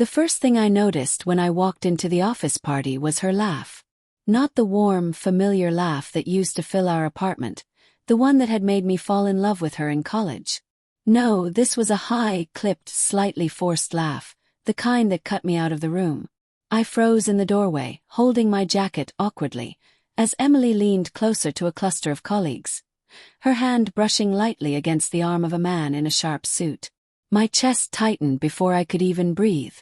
The first thing I noticed when I walked into the office party was her laugh. Not the warm, familiar laugh that used to fill our apartment, the one that had made me fall in love with her in college. No, this was a high-clipped, slightly forced laugh, the kind that cut me out of the room. I froze in the doorway, holding my jacket awkwardly, as Emily leaned closer to a cluster of colleagues, her hand brushing lightly against the arm of a man in a sharp suit. My chest tightened before I could even breathe.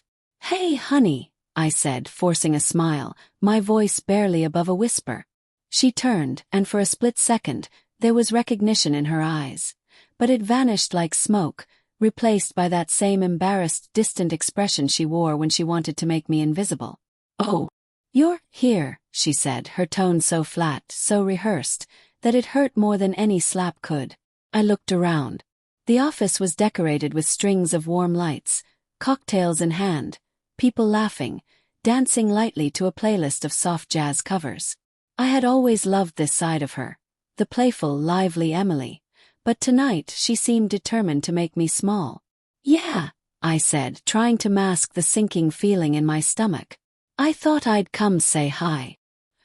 "Hey, honey," I said, forcing a smile, my voice barely above a whisper. She turned, and for a split second, there was recognition in her eyes. But it vanished like smoke, replaced by that same embarrassed, distant expression she wore when she wanted to make me invisible. "Oh, you're here," she said, her tone so flat, so rehearsed, that it hurt more than any slap could. I looked around. The office was decorated with strings of warm lights, cocktails in hand, people laughing, dancing lightly to a playlist of soft jazz covers. I had always loved this side of her, the playful, lively Emily, but tonight she seemed determined to make me small. "Yeah," I said, trying to mask the sinking feeling in my stomach. "I thought I'd come say hi."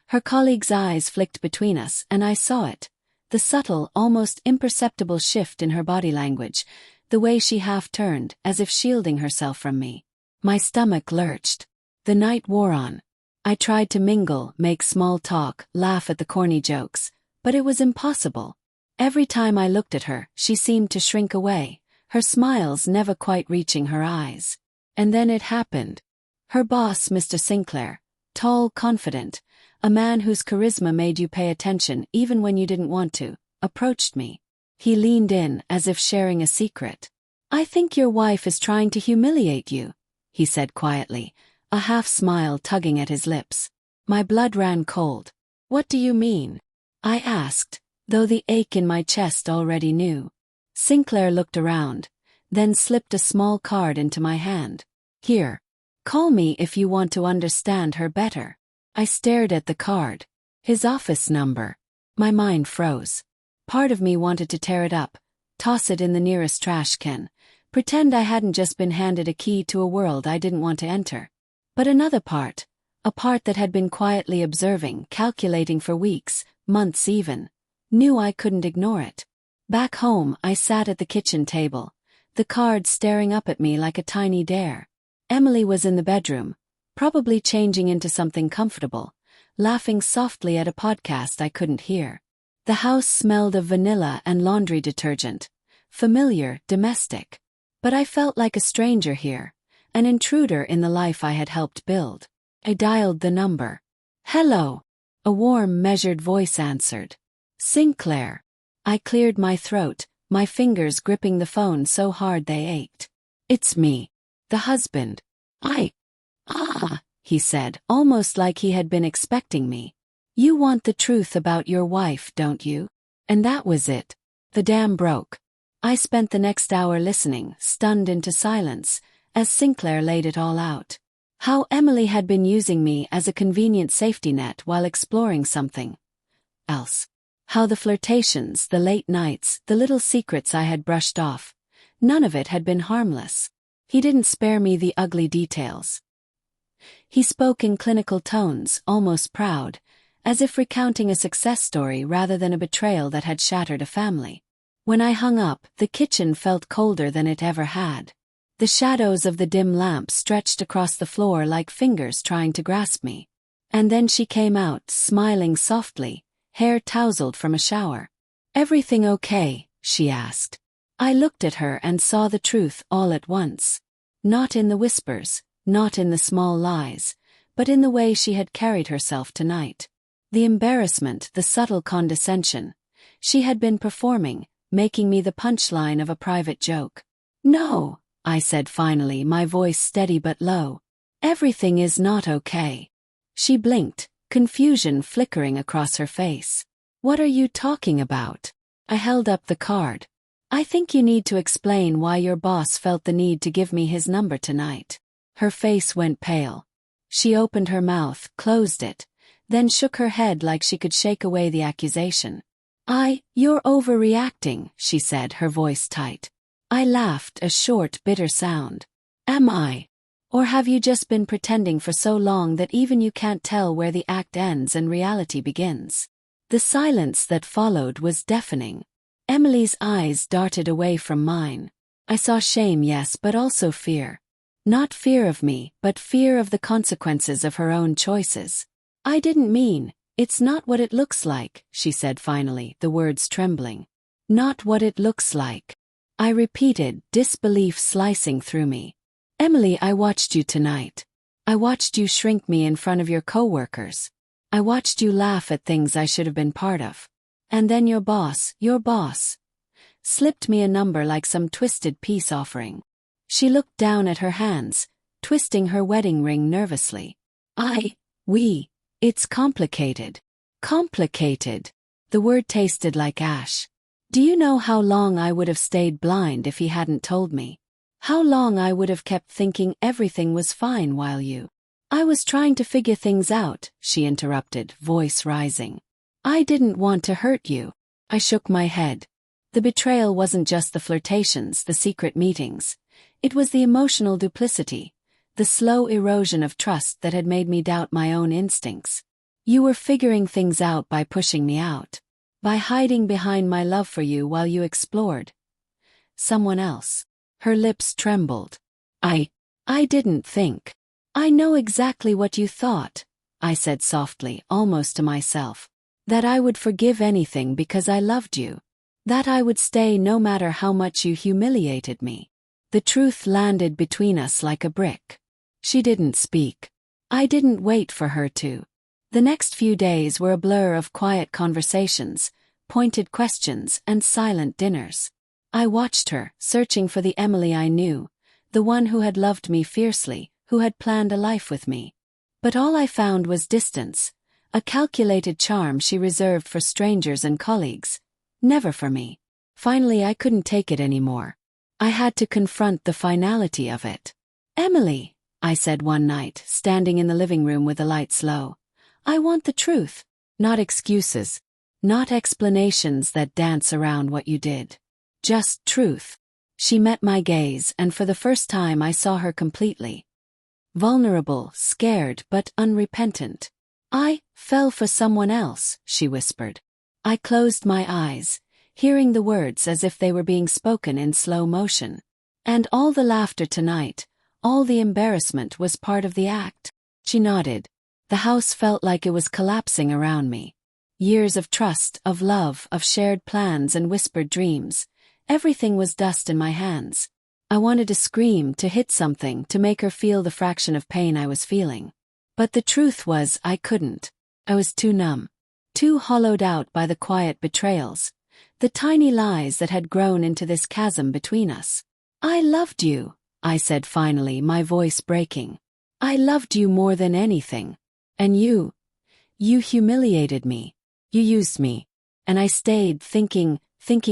Her colleague's eyes flicked between us, and I saw it. The subtle, almost imperceptible shift in her body language, the way she half-turned, as if shielding herself from me. My stomach lurched. The night wore on. I tried to mingle, make small talk, laugh at the corny jokes, but it was impossible. Every time I looked at her, she seemed to shrink away, her smiles never quite reaching her eyes. And then it happened. Her boss, Mr. Sinclair, tall, confident, a man whose charisma made you pay attention even when you didn't want to, approached me. He leaned in, as if sharing a secret. "I think your wife is trying to humiliate you," he said quietly, a half-smile tugging at his lips. My blood ran cold. "What do you mean?" I asked, though the ache in my chest already knew. Sinclair looked around, then slipped a small card into my hand. "Here. Call me if you want to understand her better." I stared at the card. His office number. My mind froze. Part of me wanted to tear it up, toss it in the nearest trash can, pretend I hadn't just been handed a key to a world I didn't want to enter. But another part, a part that had been quietly observing, calculating for weeks, months even, knew I couldn't ignore it. Back home, I sat at the kitchen table, the card staring up at me like a tiny dare. Emily was in the bedroom, probably changing into something comfortable, laughing softly at a podcast I couldn't hear. The house smelled of vanilla and laundry detergent, familiar, domestic. But I felt like a stranger here, an intruder in the life I had helped build. I dialed the number. "Hello," a warm, measured voice answered. "Sinclair." I cleared my throat, my fingers gripping the phone so hard they ached. "It's me. The husband." He said, almost like he had been expecting me. "You want the truth about your wife, don't you?" And that was it. The dam broke. I spent the next hour listening, stunned into silence, as Sinclair laid it all out. How Emily had been using me as a convenient safety net while exploring something else. How the flirtations, the late nights, the little secrets I had brushed off, none of it had been harmless. He didn't spare me the ugly details. He spoke in clinical tones, almost proud, as if recounting a success story rather than a betrayal that had shattered a family. When I hung up, the kitchen felt colder than it ever had. The shadows of the dim lamp stretched across the floor like fingers trying to grasp me. And then she came out, smiling softly, hair tousled from a shower. "Everything okay?" she asked. I looked at her and saw the truth all at once. Not in the whispers, not in the small lies, but in the way she had carried herself tonight. The embarrassment, the subtle condescension. She had been performing, making me the punchline of a private joke. "No," I said finally, my voice steady but low. "Everything is not okay." She blinked, confusion flickering across her face. "What are you talking about?" I held up the card. "I think you need to explain why your boss felt the need to give me his number tonight." Her face went pale. She opened her mouth, closed it, then shook her head like she could shake away the accusation. "You're overreacting," she said, her voice tight. I laughed, a short, bitter sound. "Am I? Or have you just been pretending for so long that even you can't tell where the act ends and reality begins? The silence that followed was deafening. Emily's eyes darted away from mine. I saw shame, yes, but also fear. Not fear of me, but fear of the consequences of her own choices. I didn't mean, it's not what it looks like, she said finally, the words trembling. Not what it looks like. I repeated, disbelief slicing through me. Emily, I watched you tonight. I watched you shrink me in front of your coworkers. I watched you laugh at things I should have been part of. And then your boss, slipped me a number like some twisted peace offering. She looked down at her hands, twisting her wedding ring nervously. It's complicated. Complicated. The word tasted like ash. Do you know how long I would have stayed blind if he hadn't told me? How long I would have kept thinking everything was fine while you... I was trying to figure things out, she interrupted, voice rising. I didn't want to hurt you. I shook my head. The betrayal wasn't just the flirtations, the secret meetings. It was the emotional duplicity, the slow erosion of trust that had made me doubt my own instincts. You were figuring things out by pushing me out, by hiding behind my love for you while you explored someone else. Her lips trembled. I didn't think. I know exactly what you thought, I said softly, almost to myself. That I would forgive anything because I loved you. That I would stay no matter how much you humiliated me. The truth landed between us like a brick. She didn't speak. I didn't wait for her to. The next few days were a blur of quiet conversations, pointed questions, and silent dinners. I watched her, searching for the Emily I knew, the one who had loved me fiercely, who had planned a life with me. But all I found was distance, a calculated charm she reserved for strangers and colleagues, never for me. Finally, I couldn't take it anymore. I had to confront the finality of it. Emily, I said one night, standing in the living room with the lights low. I want the truth, not excuses, not explanations that dance around what you did. Just truth. She met my gaze, and for the first time I saw her completely. Vulnerable, scared, but unrepentant. I fell for someone else, she whispered. I closed my eyes, hearing the words as if they were being spoken in slow motion. And all the laughter tonight, all the embarrassment was part of the act. She nodded. The house felt like it was collapsing around me. Years of trust, of love, of shared plans and whispered dreams. Everything was dust in my hands. I wanted to scream, to hit something, to make her feel the fraction of pain I was feeling. But the truth was, I couldn't. I was too numb. Too hollowed out by the quiet betrayals. The tiny lies that had grown into this chasm between us. I loved you, I said finally, my voice breaking. I loved you more than anything. And you humiliated me. You used me. And I stayed thinking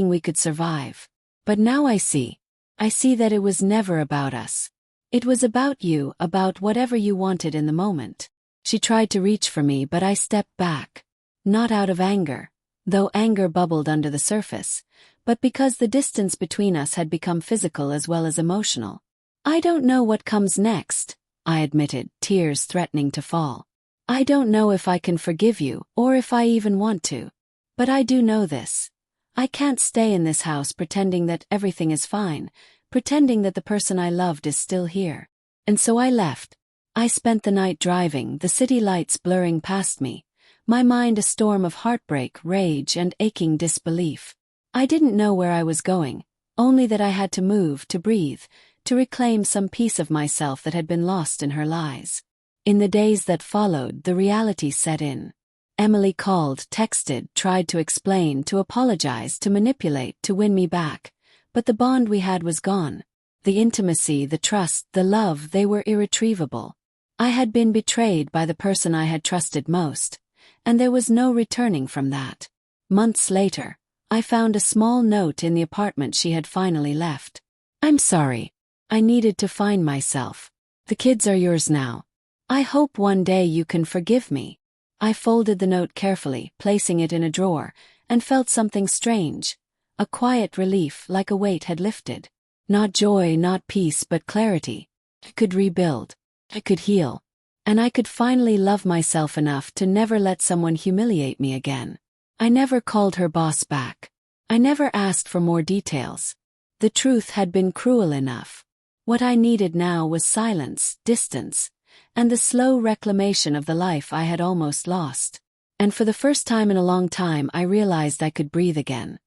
we could survive. But now I see that it was never about us. It was about you, about whatever you wanted in the moment. She tried to reach for me, but I stepped back. Not out of anger, though anger bubbled under the surface, but because the distance between us had become physical as well as emotional. I don't know what comes next, I admitted, tears threatening to fall. I don't know if I can forgive you, or if I even want to. But I do know this. I can't stay in this house pretending that everything is fine, pretending that the person I loved is still here. And so I left. I spent the night driving, the city lights blurring past me, my mind a storm of heartbreak, rage, and aching disbelief. I didn't know where I was going, only that I had to move, to breathe, to reclaim some piece of myself that had been lost in her lies. In the days that followed, the reality set in. Emily called, texted, tried to explain, to apologize, to manipulate, to win me back. But the bond we had was gone. The intimacy, the trust, the love, they were irretrievable. I had been betrayed by the person I had trusted most, and there was no returning from that. Months later, I found a small note in the apartment she had finally left. I'm sorry. I needed to find myself. The kids are yours now. I hope one day you can forgive me. I folded the note carefully, placing it in a drawer, and felt something strange. A quiet relief, like a weight had lifted. Not joy, not peace, but clarity. I could rebuild. I could heal. And I could finally love myself enough to never let someone humiliate me again. I never called her boss back. I never asked for more details. The truth had been cruel enough. What I needed now was silence, distance, and the slow reclamation of the life I had almost lost. And for the first time in a long time I realized I could breathe again.